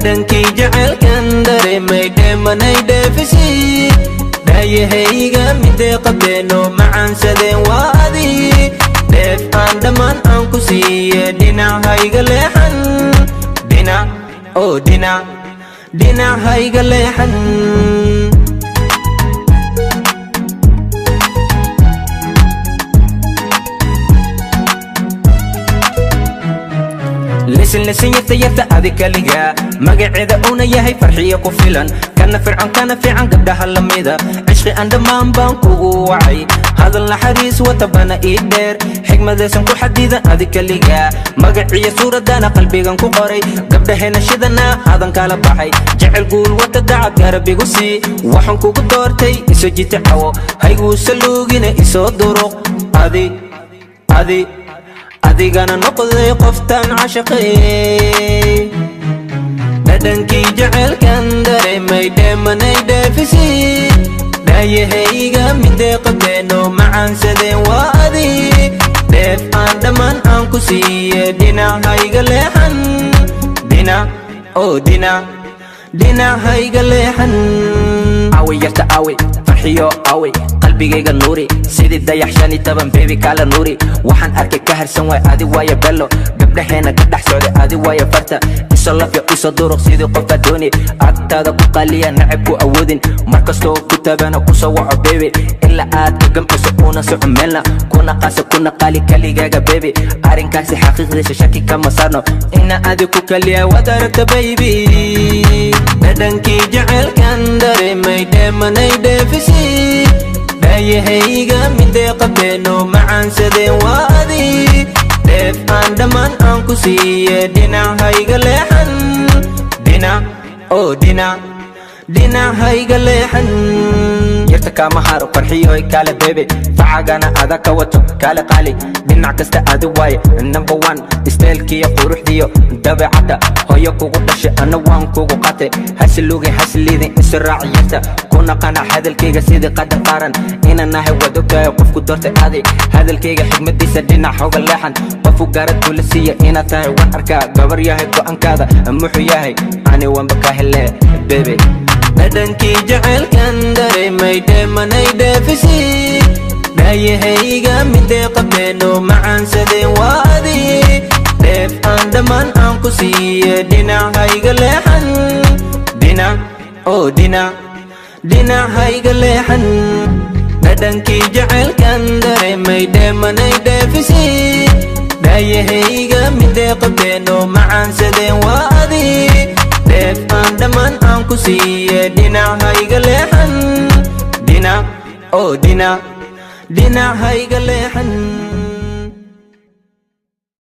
dhadhankii jacaylkan dareemay dheemanay dheefisii dhaayahayga midee qabteeno macaansadeen waa adii dheef aan dhammaan aan ku siiye dhinacayga leexan dhinacayga leexan لسن يتيرت أذي كليا مقعد أونا يهي فرحية قفلا كان فرعان قبلها اللميدة عشقي عندما بانكو وعي هذا الحريس وتبانا إيدير حكمة ذا سنكو حديدا أذي كليا مقعي صورة دانا قلبي غنكو قري قبلها نشدنا هذا كالا بحي جعل قول وتدعى قربي قسي وحنكو قدورتي إسو جيت عوو هايقو سلوغينا إسو دروق أذيقنا نقضي قفتان عشقي dhadhankii jacaylkan dareemay dheemanay dheefisii dhaayahayga midee qabteeno macaansadeen waa adii dheef aan dhammaan aan ku siiye dhinacayga leexan dhinacayga leexan awi yarta awi farxiyo awi qalbigayga nuuri sidii dayax 15 beebi kala nuuri waxaan arkay ka harsan way adi waaya bello gabdhaheena ka dhax socday adi waaya farta iso lafyo iso duruq sidii qof adooni agtaada ku qaliya nacab ku awoodin markastoo ku tabana ku soo waco beebi ilaa aad ka gamciso una soo meelna kuna qaasa kuna qali kaligaaga beebi arrinkaasi xaqiiqdiisa shaki kama saarno ina adi ku kaliya wad aragta beebi dhadhankii jacaylkan dareemay dheemanay dheefisii dhaayahayga midee qabteeno macaansadeen waa adii dheef aan dhammaan aan ku siiye dhinacayga leexan dhinacayga leexan yarta kama haro farxiyoy kala beebe facagana ada ka wato kala qaali dhinac kasta adi waaye number 1 isteelkiiyo quruxdiyo dabeecadda hooyo kugu dhashay ana waan kugu qate hasilugay hasliidin israac yarta kuna qana hadalkayga sidii qadar qaaran inaan nahay wadogtahay qofku doortay adi hadalkayga xigmadiisa dhinac hooga leexan qofu gaarad kula siiya inaad tahay waan arkaa gabar yahay go'aankaada muxuu yahay ani waanba ka hele bebe dhadhankii jacaylkan dareemay dheemanay dheefisii dhaayahayga midee qabteeno macaansadeen waa adii dheef aan dhammaan aan ku siiye dhinacayga leexan dhinacayga leexan dhadhankii jacaylkan dareemay dheemanay dheefisii dhaayahayga midee qabteeno macaansadeen waa adii dheef aan dhammaan aan ku siiye dhinacayga leexan dhinacayga leexan